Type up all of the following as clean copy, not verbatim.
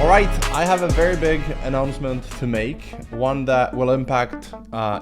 All right, I have a very big announcement to make, one that will impact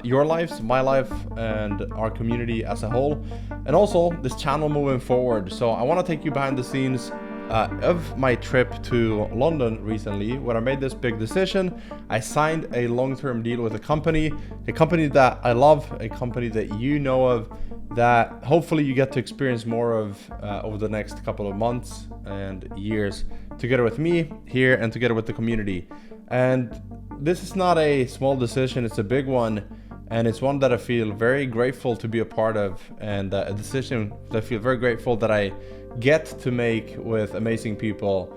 your lives, my life, and our community as a whole, and also this channel moving forward. So I want to take you behind the scenes of my trip to London recently, where I made this big decision. I signed a long-term deal with a company that I love, a company that you know of, that hopefully you get to experience more of over the next couple of months and years, together with me here and together with the community. And this is not a small decision, it's a big one, and it's one that I feel very grateful to be a part of, and a decision that I feel very grateful that I get to make with amazing people.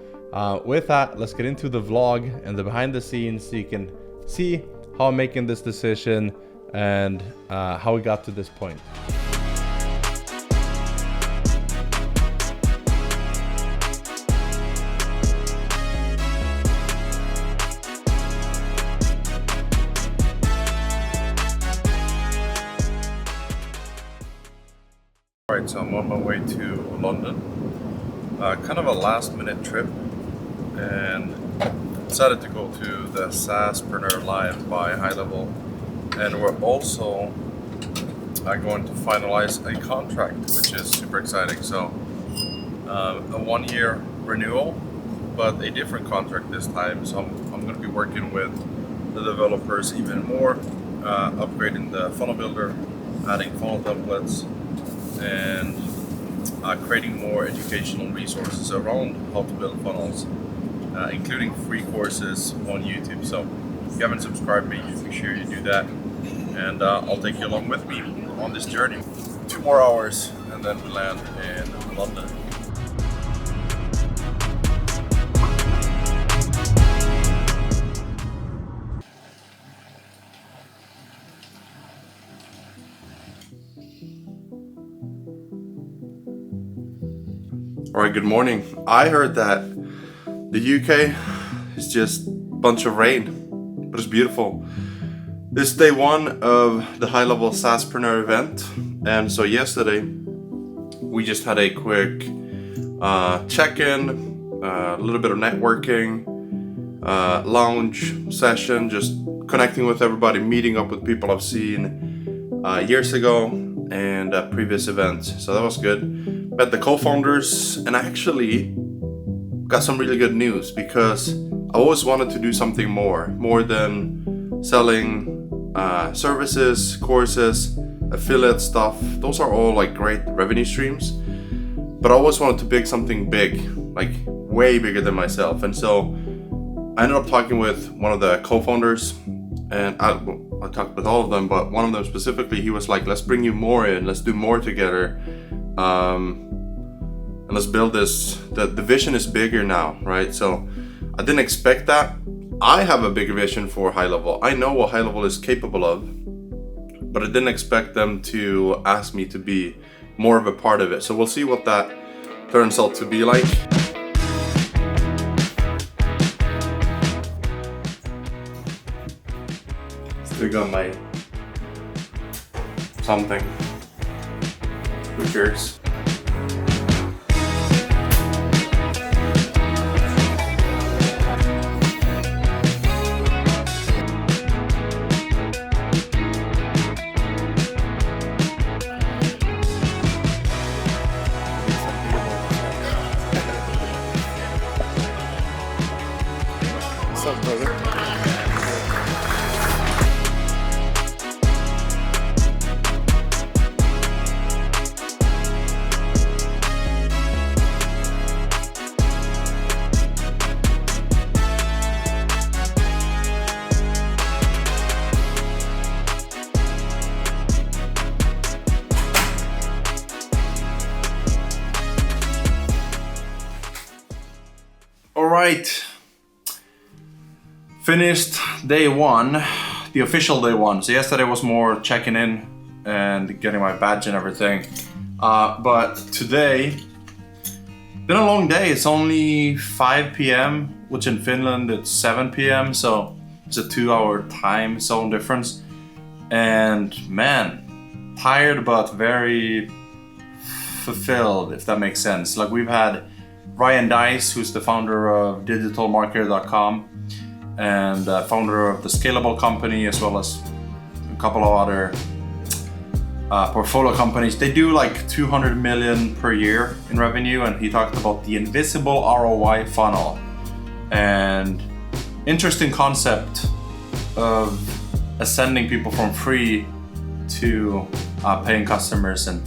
With that, let's get into the vlog and the behind the scenes so you can see how I'm making this decision and how we got to this point. Alright, so I'm on my way to London. Kind of a last minute trip, and decided to go to the SaaSPRENEUR Live by HighLevel. And we're also going to finalize a contract, which is super exciting. So a 1-year renewal, but a different contract this time. So I'm going to be working with the developers even more, upgrading the funnel builder, adding funnel templates, and creating more educational resources around how to build funnels, including free courses on YouTube. So if you haven't subscribed me, make sure you do that, and I'll take you along with me on this journey. 2 more hours and then we land in London. All right, good morning. I heard that the UK is just a bunch of rain, but it's beautiful. This is day 1 of the HighLevel SaaSPRENEUR event, and so yesterday we just had a quick check-in, a little bit of networking, lounge session, just connecting with everybody, meeting up with people I've seen years ago and at previous events. So that was good. Met the co-founders, and I actually got some really good news, because I always wanted to do something more than selling services, courses, affiliate stuff. Those are all like great revenue streams, but I always wanted to build something big, like way bigger than myself. And so I ended up talking with one of the co-founders, and I talked with all of them, but one of them specifically, he was like, let's bring you more in, let's do more together. And let's build this. The vision is bigger now, right? So I didn't expect that. I have a bigger vision for HighLevel. I know what HighLevel is capable of, but I didn't expect them to ask me to be more of a part of it. So we'll see what that turns out to be like. Still got my something. Who cares? What's up, brother? All right, finished day 1, the official day 1. So yesterday was more checking in and getting my badge and everything. But today, been a long day. It's only 5 p.m., which in Finland it's 7 p.m. So it's a 2-hour time zone difference. And man, tired but very fulfilled, if that makes sense. Like we've had Ryan Deiss, who's the founder of digitalmarketer.com and founder of the Scalable company, as well as a couple of other portfolio companies. They do like 200 million per year in revenue, and he talked about the invisible ROI funnel. And interesting concept of ascending people from free to paying customers, and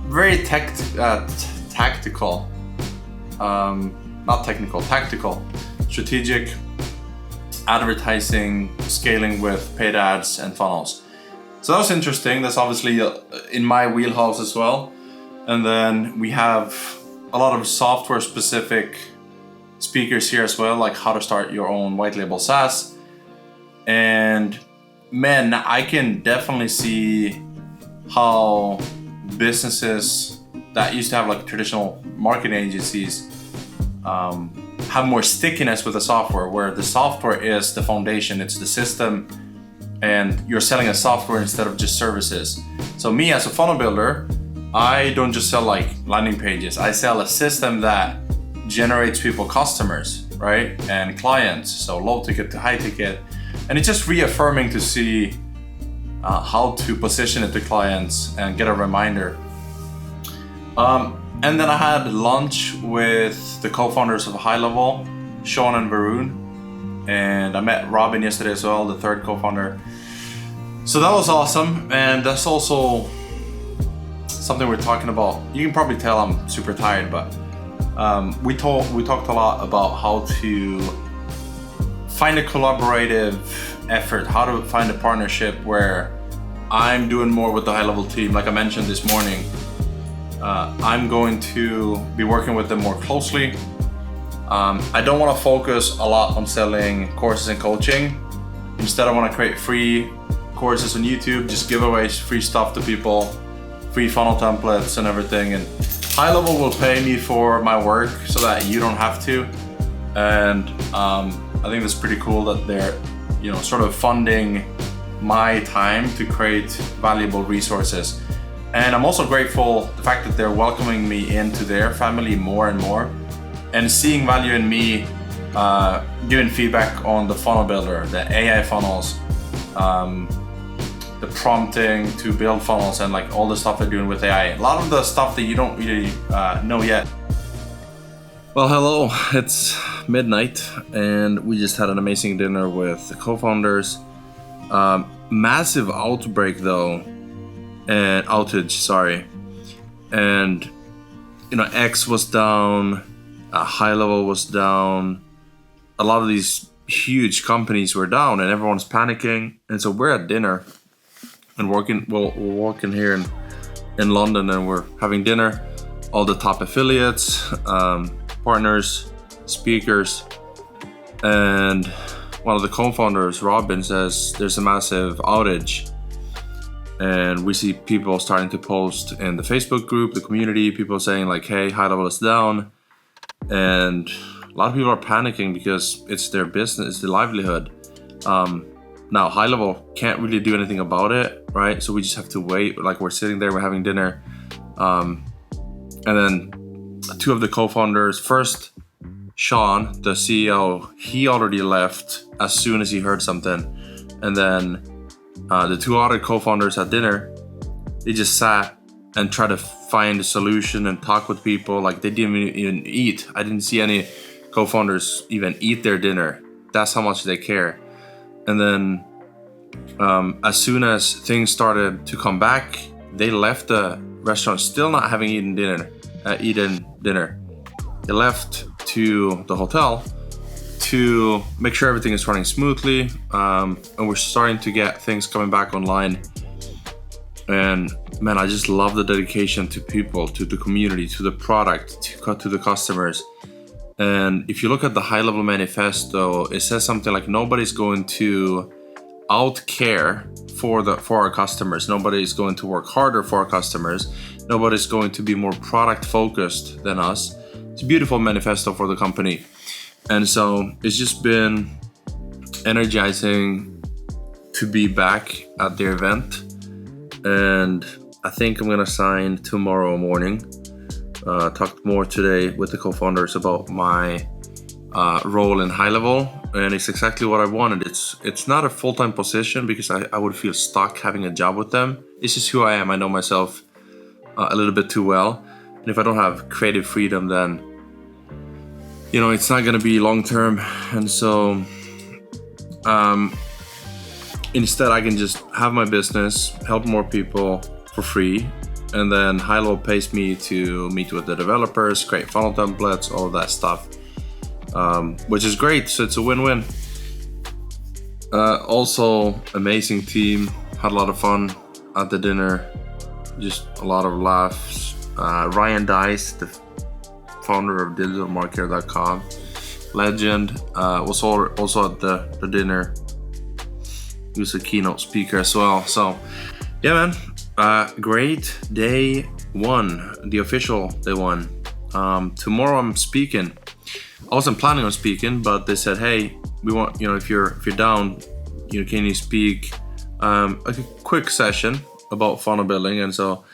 very tactical, not technical, tactical, strategic advertising, scaling with paid ads and funnels. So that was interesting. That's obviously in my wheelhouse as well. And then we have a lot of software specific speakers here as well, like how to start your own white label SaaS. And man, I can definitely see how businesses that used to have like traditional marketing agencies have more stickiness with the software, where the software is the foundation, it's the system, and you're selling a software instead of just services. So me as a funnel builder, I don't just sell like landing pages. I sell a system that generates people customers, right? And clients, so low ticket to high ticket. And it's just reaffirming to see how to position it to clients and get a reminder. And then I had lunch with the co-founders of HighLevel, Sean and Varun. And I met Robin yesterday as well, the third co-founder. So that was awesome. And that's also something we're talking about. You can probably tell I'm super tired, but we talked a lot about how to find a collaborative effort, how to find a partnership where I'm doing more with the HighLevel team. Like I mentioned this morning, I'm going to be working with them more closely. I don't want to focus a lot on selling courses and coaching. Instead, I want to create free courses on YouTube, just give away free stuff to people, free funnel templates and everything. And HighLevel will pay me for my work so that you don't have to. And I think that's pretty cool that they're, sort of funding my time to create valuable resources. And I'm also grateful the fact that they're welcoming me into their family more and more, and seeing value in me, giving feedback on the funnel builder, the AI funnels, the prompting to build funnels, and like all the stuff they're doing with AI. A lot of the stuff that you don't really know yet. Well, hello, it's midnight and we just had an amazing dinner with the co-founders. Massive outbreak though, and outage, sorry. And X was down, HighLevel was down. A lot of these huge companies were down and everyone's panicking. And so we're at dinner and we're working here in London, and we're having dinner. All the top affiliates, partners, speakers, and one of the co-founders, Robin, says there's a massive outage. And we see people starting to post in the Facebook group, the community, people saying like, hey, HighLevel is down. And a lot of people are panicking because it's their business, it's their livelihood. Now, HighLevel can't really do anything about it, right? So we just have to wait. Like we're sitting there, we're having dinner. And then two of the co-founders, first, Sean, the CEO, he already left as soon as he heard something. And then the two other co-founders at dinner, they just sat and tried to find a solution and talk with people. Like they didn't even eat. I didn't see any co-founders even eat their dinner. That's how much they care. And then as soon as things started to come back, they left the restaurant still not having eaten dinner. They left to the hotel to make sure everything is running smoothly, and we're starting to get things coming back online. And man, I just love the dedication to people, to the community, to the product, to the customers. And if you look at the HighLevel manifesto, it says something like nobody's going to outcare for our customers. Nobody's going to work harder for our customers. Nobody's going to be more product focused than us. It's a beautiful manifesto for the company. And so it's just been energizing to be back at the event. And I think I'm gonna sign tomorrow morning. talked more today with the co-founders about my role in HighLevel, and it's exactly what I wanted. It's not a full-time position because I would feel stuck having a job with them. It's just who I am. I know myself a little bit too well, and if I don't have creative freedom, then it's not going to be long-term. And so instead I can just have my business, help more people for free, and then HighLevel pays me to meet with the developers, create funnel templates, all of that stuff, which is great. So it's a win-win. Also, amazing team. Had a lot of fun at the dinner. Just a lot of laughs. Ryan Dice, the founder of digitalmarketer.com, legend, was also at the dinner. He was a keynote speaker as well. So yeah, man, great day one, the official day one. Tomorrow I'm speaking. I wasn't planning on speaking, but they said, hey, we want, if you're down, can you speak a quick session about funnel building? And so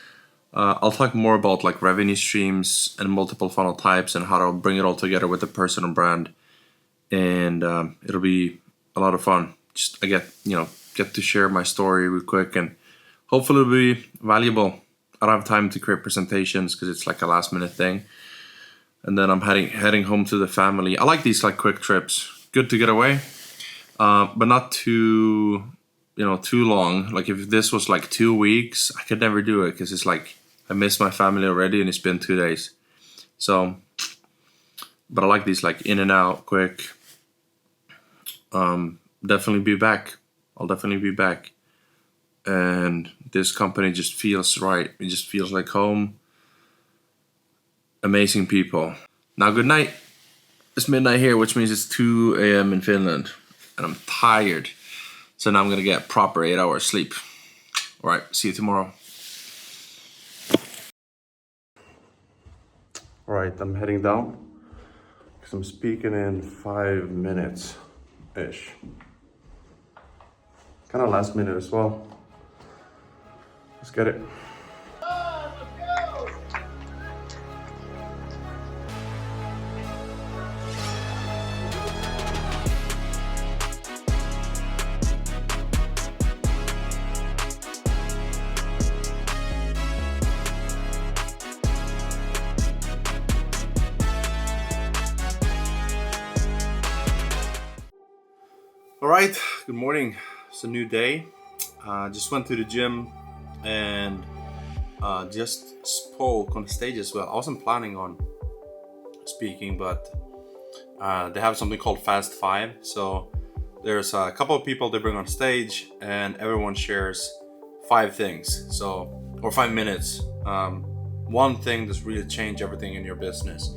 I'll talk more about like revenue streams and multiple funnel types and how to bring it all together with a personal brand. And it'll be a lot of fun. Just I get to share my story real quick, and hopefully it'll be valuable. I don't have time to create presentations because it's like a last minute thing. And then I'm heading home to the family. I like these like quick trips. Good to get away, but not too long. Like if this was like 2 weeks, I could never do it because it's like I miss my family already, and it's been 2 days. So, but I like these like in and out, quick. Definitely be back. I'll definitely be back. And this company just feels right. It just feels like home. Amazing people. Now, good night. It's midnight here, which means it's 2 a.m. in Finland. And I'm tired. So now I'm going to get proper 8 hours sleep. All right, see you tomorrow. All right, I'm heading down because I'm speaking in 5 minutes-ish. Kind of last minute as well. Let's get it. All right, good morning. It's a new day. Just went to the gym and just spoke on the stage as well. I wasn't planning on speaking, but they have something called Fast 5. So there's a couple of people they bring on stage, and everyone shares 5 things. Or 5 minutes. One thing that's really changed everything in your business.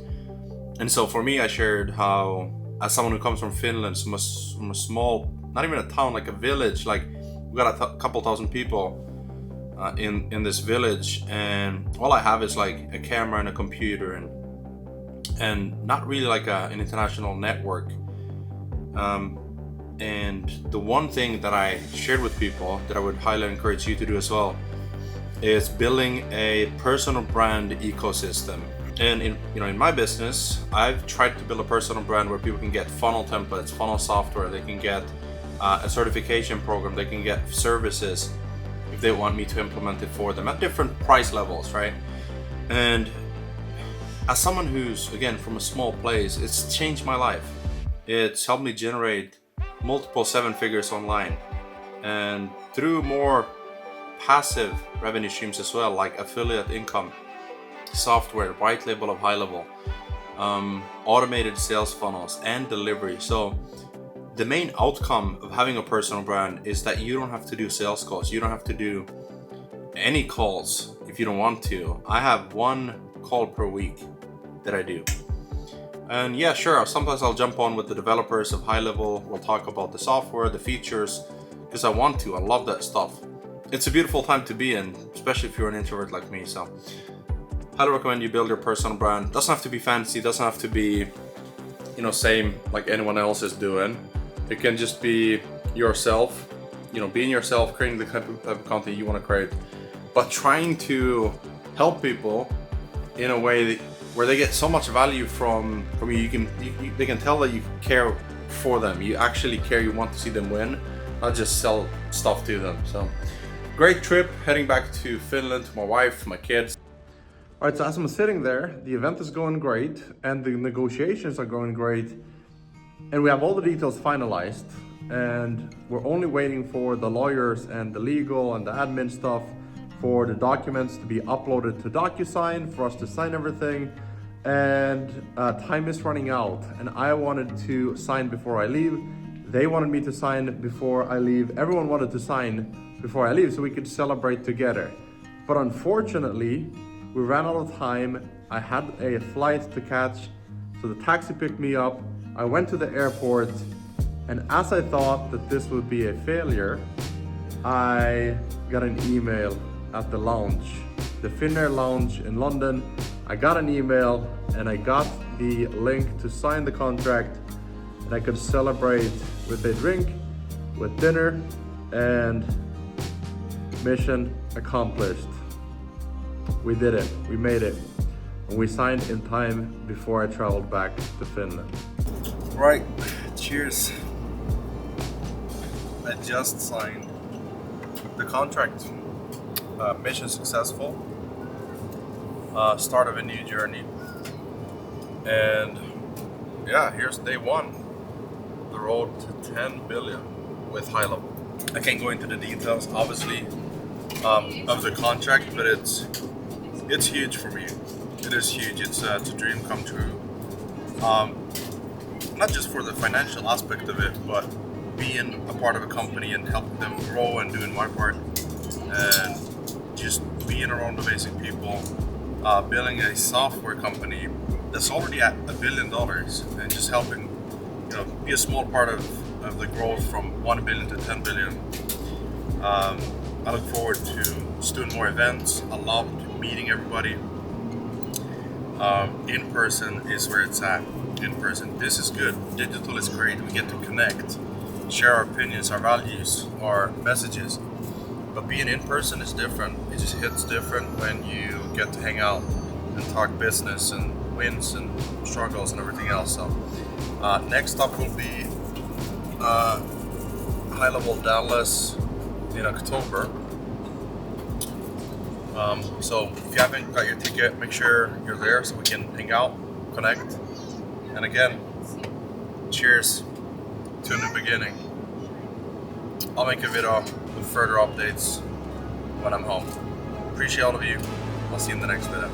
And so for me, I shared how, as someone who comes from Finland, from a small, not even a town, like a village, like we got a couple thousand people in this village, and all I have is like a camera and a computer and not really like an international network. And the one thing that I shared with people that I would highly encourage you to do as well is building a personal brand ecosystem. And in my business, I've tried to build a personal brand where people can get funnel templates, funnel software, they can get a certification program, they can get services if they want me to implement it for them at different price levels, right? And as someone who's, again, from a small place, it's changed my life. It's helped me generate multiple 7 figures online, and through more passive revenue streams as well, like affiliate income, software, white label of HighLevel, automated sales funnels, and delivery. So the main outcome of having a personal brand is that you don't have to do sales calls. You don't have to do any calls if you don't want to. I have 1 call per week that I do. And yeah, sure, sometimes I'll jump on with the developers of HighLevel. We'll talk about the software, the features, because I want to. I love that stuff. It's a beautiful time to be in, especially if you're an introvert like me. So highly recommend you build your personal brand. Doesn't have to be fancy, doesn't have to be, same like anyone else is doing. It can just be yourself, being yourself, creating the type of content you want to create, but trying to help people in a way that, where they get so much value from you. They can tell that you care for them. You actually care. You want to see them win, not just sell stuff to them. So great trip, heading back to Finland to my wife, my kids. All right, so as I'm sitting there, the event is going great and the negotiations are going great, and we have all the details finalized, and we're only waiting for the lawyers and the legal and the admin stuff for the documents to be uploaded to DocuSign for us to sign everything. And time is running out, and I wanted to sign before I leave. They wanted me to sign before I leave. Everyone wanted to sign before I leave so we could celebrate together. But unfortunately, we ran out of time. I had a flight to catch, so the taxi picked me up. I went to the airport, and as I thought that this would be a failure, I got an email at the lounge, the Finnair lounge in London. I got an email and I got the link to sign the contract, and I could celebrate with a drink, with dinner, and mission accomplished. We did it, we made it. And we signed in time before I traveled back to Finland. Right, cheers. I just signed the contract. Mission successful. Start of a new journey. And yeah, here's day one. The road to 10 billion with HighLevel. I can't go into the details, obviously, of the contract, but it's huge for me. It is huge. It's a dream come true. Not just for the financial aspect of it, but being a part of a company and helping them grow and doing my part, and just being around amazing people, building a software company that's already at $1 billion, and just helping, be a small part of the growth from 1 billion to 10 billion. I look forward to just doing more events. I love meeting everybody. In person is where it's at. In person, this is good. Digital is great. We get to connect, share our opinions, our values, our messages. But being in person is different. It just hits different when you get to hang out and talk business and wins and struggles and everything else. So next up will be HighLevel Dallas in October. So if you haven't got your ticket, make sure you're there so we can hang out, connect. And again, cheers to a new beginning. I'll make a video with further updates when I'm home. Appreciate all of you. I'll see you in the next video.